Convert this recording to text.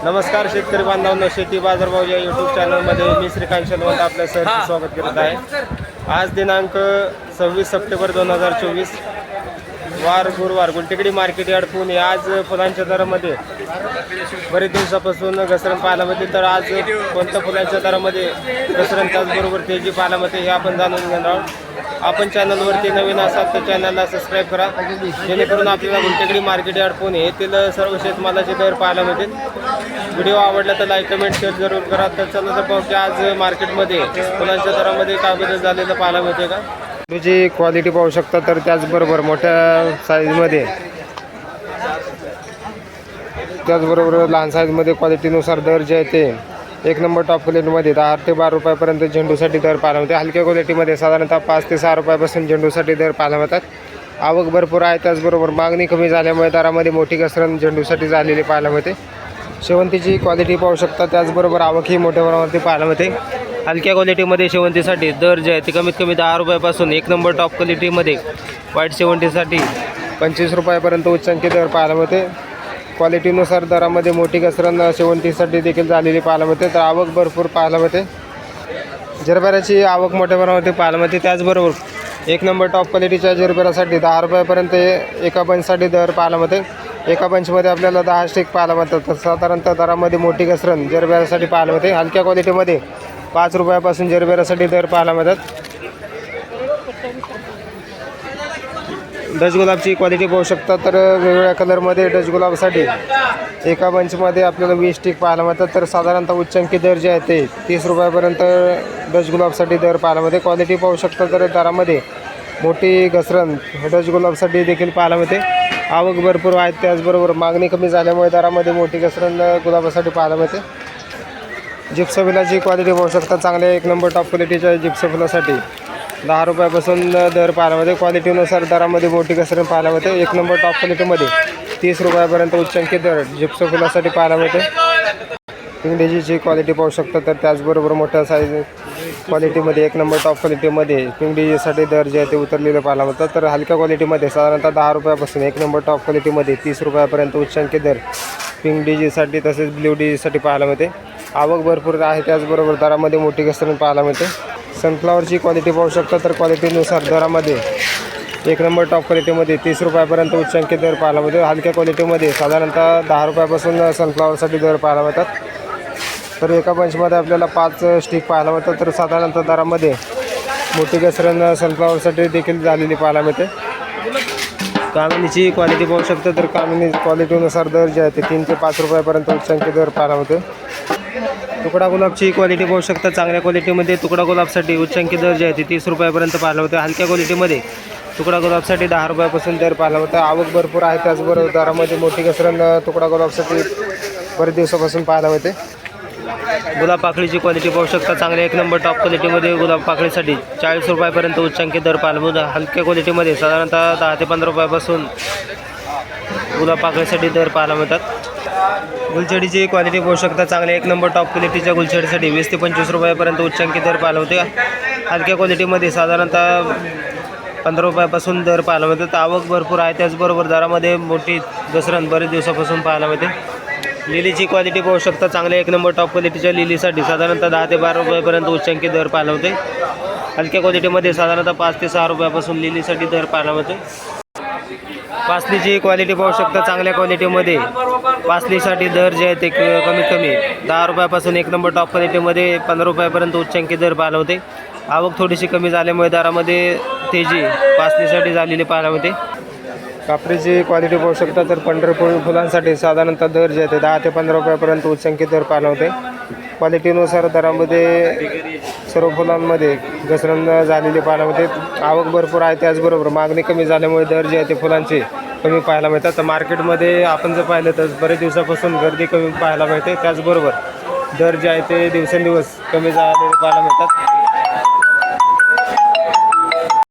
नमस्कार शेतकरी बांधवांनो, शेती बाजारभाव या यूट्यूब चॅनलमध्ये मी श्रीकांत शेलवंत आपल्या सहर्ष स्वागत करत आहे। आज दिनांक 26 सप्टेंबर 2024 वार गुरुवार गुलटेकडी मार्केट यार्ड पुणे। आज फुलांच्या दरामध्ये बरेच दिवसापासून घसरण पाहायला मिळते, तर आज कोणत्या फुलांच्या दरामध्ये घसरण त्याचबरोबर तेजी पाहायला मिळते हे आपण जाणून घेणार आहोत। आपण चॅनलवरती नवीन असाल तर चॅनलला सबस्क्राईब करा, जेणेकरून आपल्याला गुलटेकडी मार्केट यार्ड पुणे येथील सर्व शेतमालाचे दर पाहायला मिळतील। व्हिडिओ आवडला तर लाईक कमेंट शेअर जरूर करा। तर चला तर पाहू की आज मार्केटमध्ये फुलांच्या दरामध्ये काय बदल झालेलं पाहायला मिळते का। तुझी क्वालिटी पाहू शकता, तर त्याचबरोबर मोठ्या साईजमध्ये त्याचबरोबर लहान साईजमध्ये क्वालिटीनुसार दर जे आहे ते एक नंबर टॉप क्वालिटीमध्ये 10 ते 12 रुपयापर्यंत झेंडूसाठी दर पाहायला मिळते। हलक्या क्वालिटीमध्ये साधारणतः 5 ते 6 रुपयापासून झेंडूसाठी दर पाहायला मिळतात। आवक भरपूर आहे, त्याचबरोबर मागणी कमी झाल्यामुळे दरामध्ये मोठी घसरण झेंडूसाठी झालेली पाहायला मिळते। शेवंतीची क्वालिटी पाहू शकता, त्याचबरोबर आवकही मोठ्या प्रमाणावरती पाहायला मिळते। हलक्या क्वालिटीमध्ये शेवंतीसाठी दर जे आहे ते कमीत कमी 10 रुपयापासून एक नंबर टॉप क्वालिटीमध्ये व्हाईट शेवंतीसाठी 25 रुपयापर्यंत उच्चांकी दर पाहायला मिळते। क्वालिटीनुसार दरामध्ये मोठी घसरण शेवंतीसाठी देखील झालेली पाहायला मिळते, तर आवक भरपूर पाहायला मिळते। जरबेराची आवक मोठ्या प्रमाणावरती पाहायला मिळते। त्याचबरोबर एक नंबर टॉप क्वालिटीच्या जरबेरासाठी 10 रुपयापर्यंत एका बंचसाठी दर पाहायला मिळते। एका बंचमध्ये आपल्याला 10 स्टिक पाहायला मिळतात, तर साधारणतः दरामध्ये मोठी घसरण जरबेरासाठी पाहायला मिळते। हलक्या क्वालिटीमध्ये 5 रुपयापासून जरबेरासाठी दर पाहायला मिळतात। डच गुलाबची क्वालिटी पाहू शकता, तर वेगवेगळ्या कलरमध्ये डच गुलाबसाठी एका बंचमध्ये आपल्याला 20 स्टिक पाहायला मिळतात, तर साधारणतः उच्चांकी दर जे आहे ते 30 रुपयापर्यंत डच गुलाबसाठी दर पाहायला मिळते। क्वालिटी पाहू शकता, तर दरामध्ये मोठी घसरण डच गुलाबसाठी देखील पाहायला मिळते। आवक भरपूर आहेत, त्याचबरोबर मागणी कमी झाल्यामुळे दरामध्ये मोठी घसरण गुलाबासाठी पाहायला मिळते। जिप्सो फुलाची क्वालिटी पाहू शकता, चांगल्या एक नंबर टॉप क्वालिटीच्या जिप्सो फुलासाठी 10 रुपयापासून दर पाहायला मिळते। क्वालिटीनुसार दरामध्ये मोठी घसरण पाहायला मिळते। एक नंबर टॉप क्वालिटीमध्ये 30 रुपयापर्यंत उच्चांकी दर जिप्सो फुलासाठी पाहायला मिळते। पिंगडेजीची क्वालिटी पाहू शकता, तर त्याचबरोबर मोठ्या साईज क्वालिटीमध्ये एक नंबर टॉप क्वालिटीमध्ये पिंगडेजीसाठी दर जे आहे ते उतरलेलं पाहायला मिळतं, तर हलक्या क्वालिटीमध्ये साधारणतः 10 रुपयापासून एक नंबर टॉप क्वालिटीमध्ये 30 रुपयापर्यंत उच्चांकी दर पिंगडेजीसाठी तसेच ब्ल्यू डीजीसाठी पाहायला मिळते। आवक भरपूर आहे, त्याचबरोबर दरामध्ये मोठी घसरण पाहायला मिळते। सनफ्लॉवरची क्वालिटी पाहू शकता, तर क्वालिटीनुसार दरामध्ये एक नंबर टॉप क्वालिटीमध्ये 30 रुपयापर्यंत उच्चांकी दर पाहायला मिळते। हलक्या क्वालिटीमध्ये साधारणतः 10 रुपयापासून सनफ्लॉवरसाठी दर पाहायला मिळतात, तर एका बंचमध्ये आपल्याला 5 स्टिक पाहायला मिळतात, तर साधारणतः दरामध्ये मोठी घसरण सनफ्लॉवरसाठी देखील झालेली पाहायला मिळते। कामिनीची क्वालिटी पाहू शकता, तर कामिनी क्वालिटीनुसार दर जे आहे ते 3 ते 5 रुपयापर्यंत उच्चांकी दर पाहायला मिळते। तुकडा गुलाबची क्वालिटी पाहू शकता, चांगल्या क्वालिटीमध्ये तुकडा गुलाबसाठी उच्चांकी दर जे आहे ते 30 रुपयापर्यंत पाहायला मिळते। हलक्या क्वालिटीमध्ये तुकडा गुलाबसाठी 10 रुपयापासून दर पाहायला मिळतं। आवक भरपूर आहे, त्याचबरोबर दरामध्ये मोठी घसरण तुकडा गुलाबसाठी बरेच दिवसापासून पाहायला मिळते। गुलाब पाकळीची क्वालिटी पाहू शकता, चांगल्या एक नंबर टॉप क्वालिटीमध्ये गुलाब पाकळीसाठी 40 रुपयापर्यंत उच्चांकी दर पाहायला मिळतो। हलक्या क्वालिटीमध्ये साधारणतः 10 ते 15 रुपयापासून गुलाब पाकळीसाठी दर पाहायला मिळतात। गुलछडीची क्वालिटी पाहू शकता, चांगल्या एक नंबर टॉप क्वालिटीच्या गुलछडीसाठी 20 ते 25 रुपयापर्यंत उच्चांकी दर पाहायला होते। हलक्या क्वालिटीमध्ये साधारणतः 15 रुपयापासून दर पाहायला मिळतात। आवक भरपूर आहे, त्याचबरोबर दरामध्ये मोठी घसरण बरेच दिवसापासून पाहायला मिळते। लिलीची क्वालिटी पाहू शकता, चांगल्या एक नंबर टॉप क्वालिटीच्या लिलीसाठी साधारणतः 10 ते 12 रुपयापर्यंत उच्चांकी दर पाहायला होते। हलक्या क्वालिटीमध्ये साधारणतः 5 ते 6 रुपयापासून लिलीसाठी दर पाहायला मिळते। पासलीची क्वालिटी पाहू शकता, चांगल्या क्वालिटीमध्ये पासलीसाठी दर जे आहे ते कमीत कमी 10 रुपयापासून एक नंबर टॉप क्वालिटीमध्ये 15 रुपयापर्यंत उच्चांकी दर पाहायला होते। आवक थोडीशी कमी झाल्यामुळे दरामध्ये तेजी पासलीसाठी झालेली पाहायला मिळते। कापरीची क्वालिटी पाहू शकता, तर पंढरपूर फुलांसाठी साधारणतः दर जे आहे ते 10 ते 15 रुपयापर्यंत उच्चांकी दर पाहायला होते। क्वालिटीनुसार दरामध्ये सर्व फुलांमध्ये घसरण झालेली पाहायला मिळते। आवक भरपूर आहे, त्याचबरोबर मागणी कमी झाल्यामुळे दर जे आहे ते फुलांचे कमी पाहायला मिळतात। तर मार्केटमध्ये आपण जर पाहिलं तर बरेच दिवसापासून गर्दी कमी पाहायला मिळते, त्याचबरोबर दर जे आहे ते दिवसेंदिवस कमी झालेले पाहायला मिळतात।